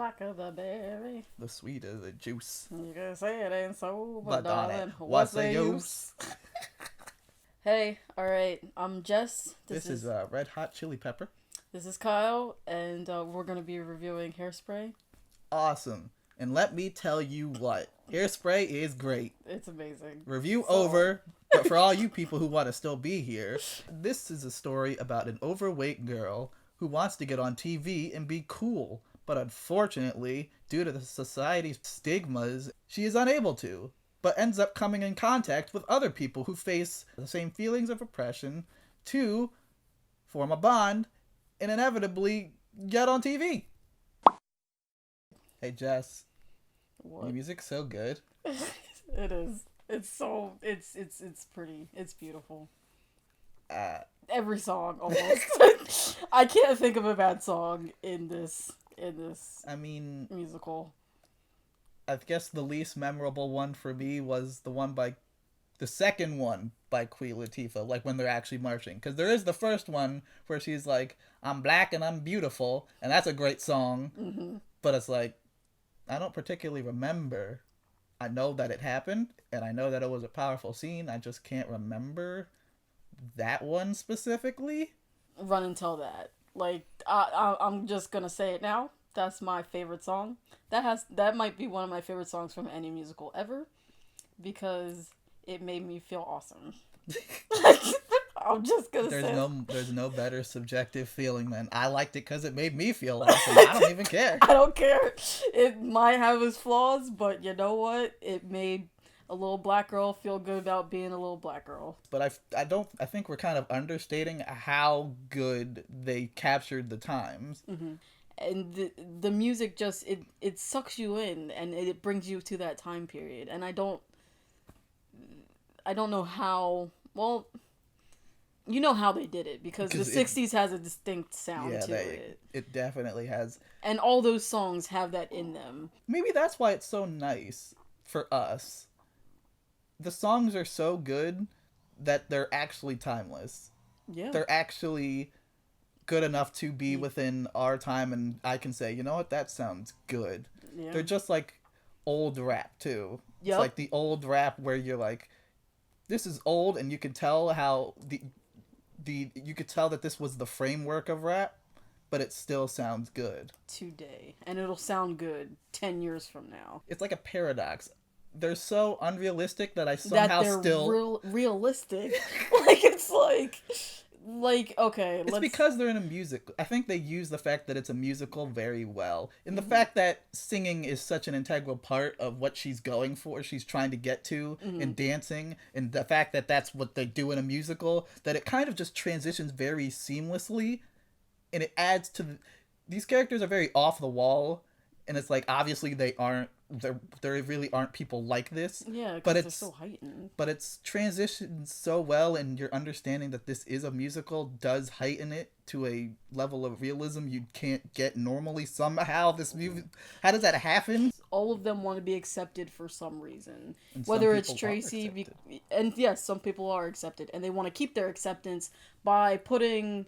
blacker the berry, the sweeter the juice. you can say it ain't so, But darling, what's the use? Hey, alright, I'm Jess. This is Red Hot Chili Pepper. This is Kyle, and we're going to be reviewing Hairspray. Awesome. And let me tell you what, Hairspray is great. It's amazing. Review over, but for all you people who want to still be here, this is a story about an overweight girl who wants to get on TV and be cool. But unfortunately, due to the society's stigmas, she is unable to, but ends up coming in contact with other people who face the same feelings of oppression to form a bond and inevitably get on TV. Hey Jess, What? your music's so good. It is. It's pretty. It's beautiful. Every song, almost. I can't think of a bad song in this I mean, musical. I guess the least memorable one for me was the second one by Queen Latifah, like when they're actually marching. Because there is the first one where she's like, I'm black and I'm beautiful, and that's a great song. Mm-hmm. But it's like, I don't particularly remember. I know that it happened, and I know that it was a powerful scene. I just can't remember that one specifically. Run and Tell That. Like, I'm just gonna say it now. That's my favorite song. That might be one of my favorite songs from any musical ever, because it made me feel awesome. I'm just gonna say there's no better subjective feeling than I liked it because it made me feel awesome. I don't even care. I don't care. It might have its flaws, but you know what? It made a little black girl feel good about being a little black girl. But I think we're kind of understating how good they captured the times. Mm-hmm. And the music just it sucks you in, and it brings you to that time period. And I don't know how. Well, you know how they did it, because the 60s has a distinct sound to it. It definitely has. And all those songs have that in them. Maybe that's why it's so nice for us. The songs are so good that they're actually timeless. Yeah. They're actually good enough to be within our time, and I can say, you know what, that sounds good. Yeah. They're just like old rap too. Yep. It's like the old rap where you're like, this is old, and you can tell how you could tell that this was the framework of rap, but it still sounds good today, and it'll sound good 10 years from now. It's like a paradox. They're so unrealistic that I somehow still realistic. Like, it's like okay, it's because they're in a music. I think they use the fact that it's a musical very well, and the fact that singing is such an integral part of what she's going for, she's trying to get to, and dancing, and the fact that that's what they do in a musical, that it kind of just transitions very seamlessly, and it adds to these characters are very off the wall, and it's like, obviously they aren't. There really aren't people like this. Yeah, but it's so heightened. But it's transitioned so well, and your understanding that this is a musical does heighten it to a level of realism you can't get normally. Somehow, this movie, how does that happen? All of them want to be accepted for some reason, whether it's Tracy, and yes, some people are accepted, and they want to keep their acceptance by putting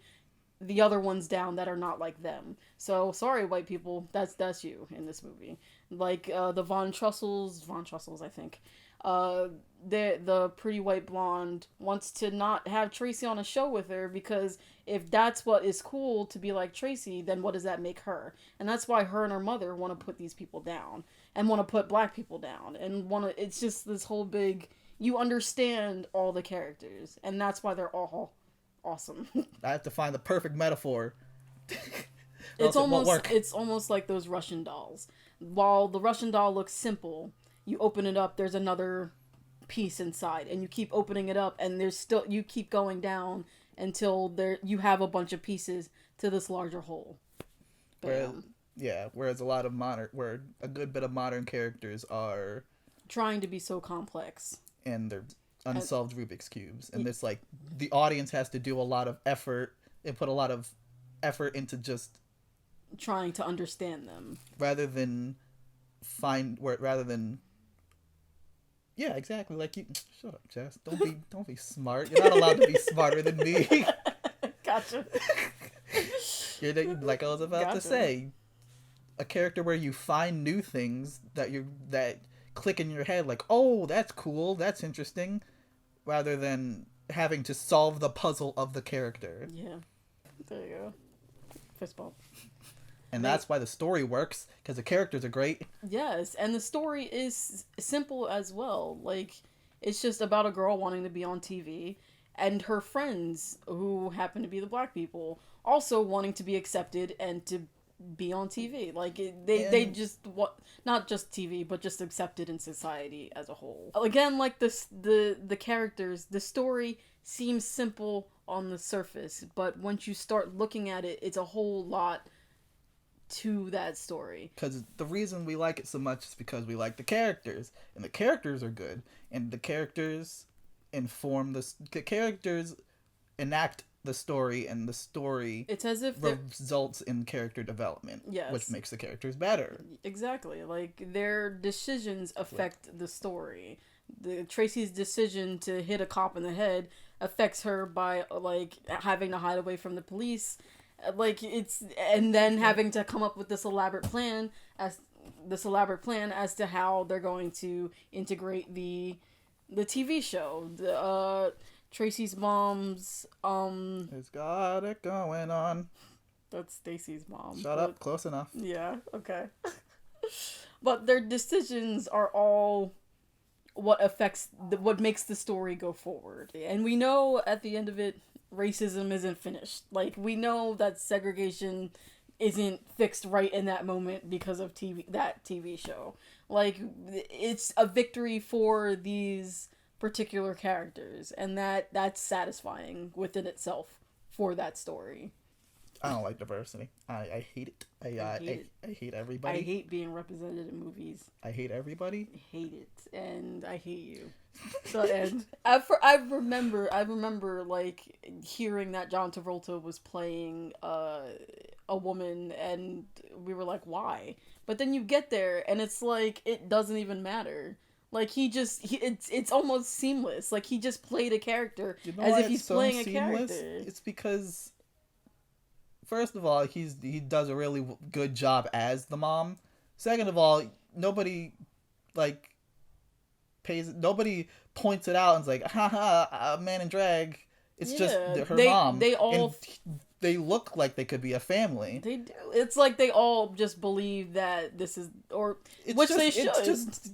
the other ones down that are not like them. So sorry, white people, that's you in this movie. Like the Von Trussels, I think. The pretty white blonde wants to not have Tracy on a show with her, because if that's what is cool to be like Tracy, then what does that make her? And that's why her and her mother want to put these people down, and want to put black people down, and it's just this whole big, you understand all the characters, and that's why they're all awesome. I have to find the perfect metaphor. It's almost like those Russian dolls. While the Russian doll looks simple, you open it up, there's another piece inside, and you keep opening it up, and you keep going down until you have a bunch of pieces to this larger whole. Whereas where a good bit of modern characters are trying to be so complex, and they're unsolved Rubik's cubes, and it's like the audience has to do a lot of effort and put a lot of effort into just trying to understand them, rather than yeah, exactly. Like, you shut up, Jess. Don't be smart. You're not allowed to be smarter than me. Gotcha. Like I was about to say, a character where you find new things that click in your head, like, oh, that's cool, that's interesting, rather than having to solve the puzzle of the character. Yeah. There you go. Fist bump. And that's why the story works, because the characters are great. Yes, and the story is simple as well. Like, it's just about a girl wanting to be on TV, and her friends, who happen to be the black people, also wanting to be accepted and to be on TV. Like, they just want, not just TV, but just accepted in society as a whole. Again, like the characters, the story seems simple on the surface, but once you start looking at it, it's a whole lot to that story. Because the reason we like it so much is because we like the characters, and the characters are good, and the characters the characters enact the story, and the story, it's as if results in character development. Yes. Which makes the characters better. Exactly. Like, their decisions affect the story. Tracy's decision to hit a cop in the head affects her by, like, having to hide away from the police. Like, and then having to come up with this elaborate plan as to how they're going to integrate the TV show. Tracy's mom's It's got it going on. That's Stacy's mom. Shut up, close enough. Yeah, okay. But their decisions are all what makes the story go forward. And we know at the end of it, racism isn't finished. Like, we know that segregation isn't fixed right in that moment because of that TV show. Like, it's a victory for these particular characters, and that's satisfying within itself for that story. I don't like diversity. I hate it. I hate everybody. I hate being represented in movies. I hate everybody. I hate it, and I hate you. And I remember like hearing that John Travolta was playing a woman, and we were like, why? But then you get there, and it's like it doesn't even matter. Like, it's almost seamless. Like, he just played a character as if he's playing a character. It's because, first of all, he does a really good job as the mom. Second of all, nobody points it out and's like, haha, a man in drag. It's just her mom. They look like they could be a family. They do. It's like they all just believe that this is, they should.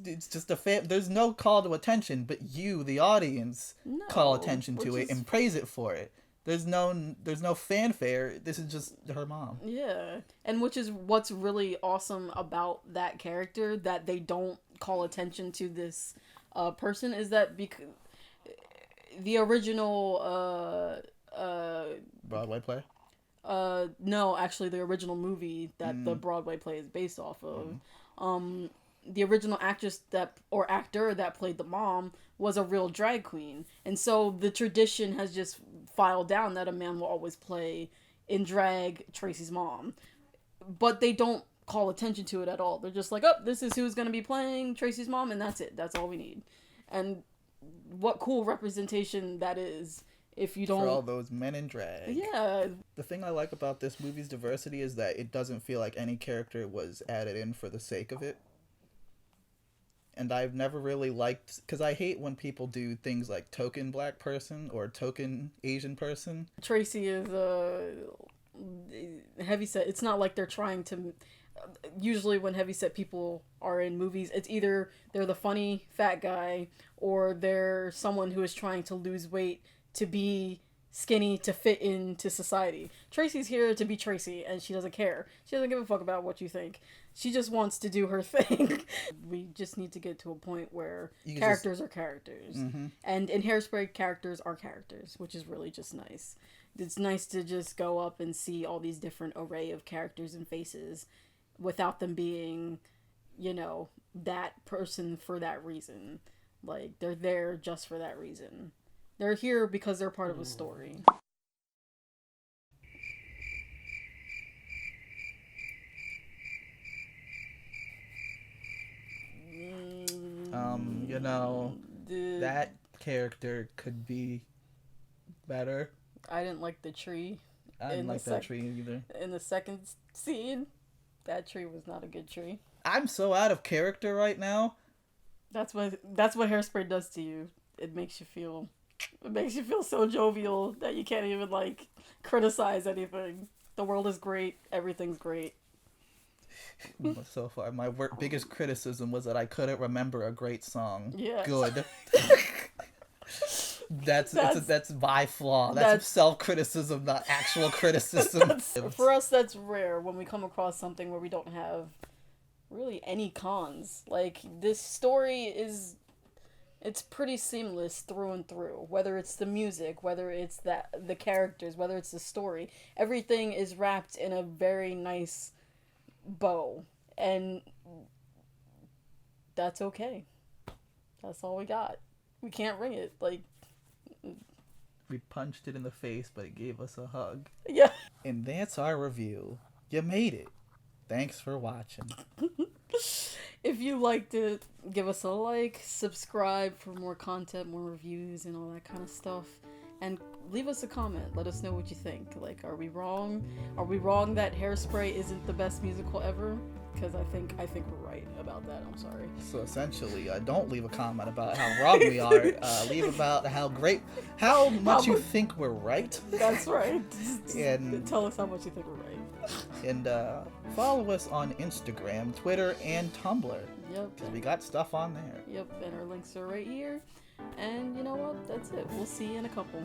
It's just a there's no call to attention, but you, the audience, call attention to it and praise it for it. There's no fanfare. This is just her mom. Yeah, and which is what's really awesome about that character, that they don't call attention to this person, is that because the original Broadway play. No, actually, the original movie that the Broadway play is based off of. The original actor that played the mom was a real drag queen, and so the tradition has just filed down that a man will always play in drag Tracy's mom, but they don't call attention to it at all. They're just like, oh, this is who's going to be playing Tracy's mom, and that's it. That's all we need. And what cool representation that is. If you don't... For all those men in drag. Yeah. The thing I like about this movie's diversity is that it doesn't feel like any character was added in for the sake of it. And I've never really liked... Because I hate when people do things like token black person or token Asian person. Tracy is heavyset. It's not like they're trying to... Usually when heavyset people are in movies, it's either they're the funny fat guy or they're someone who is trying to lose weight to be skinny to fit into society. Tracy's here to be Tracy, and she doesn't care. She doesn't give a fuck about what you think. She just wants to do her thing. We just need to get to a point where characters are characters. Mm-hmm. And in Hairspray, characters are characters, which is really just nice. It's nice to just go up and see all these different array of characters and faces without them being, that person for that reason. Like, they're there just for that reason. They're here because they're part of a story. That character could be better. I didn't like the tree. I didn't like that tree either. In the second scene. That tree was not a good tree. I'm so out of character right now. That's what Hairspray does to you. It makes you feel so jovial that you can't even like criticize anything. The world is great. Everything's great. So far, my biggest criticism was that I couldn't remember a great song. Yeah. Good. That's my flaw. That's self-criticism, not actual criticism. For us, that's rare when we come across something where we don't have really any cons. Like, this story it's pretty seamless through and through. Whether it's the music, whether it's the characters, whether it's the story, everything is wrapped in a very nice bow, and that's okay. That's all we got. We can't ring it. Like, we punched it in the face, but it gave us a hug. Yeah. And that's our review. You made it. Thanks for watching. If you liked it, give us a like, subscribe for more content, more reviews, and all that kind of stuff. And leave us a comment. Let us know what you think. Like, are we wrong? Are we wrong that Hairspray isn't the best musical ever? Because I think we're right about that. I'm sorry. So essentially, don't leave a comment about how wrong we are. Leave about how much you think we're right. That's right. And tell us how much you think we're right. And follow us on Instagram, Twitter, and Tumblr. Yep. Because we got stuff on there. Yep, and our links are right here. And you know what? That's it. We'll see you in a couple.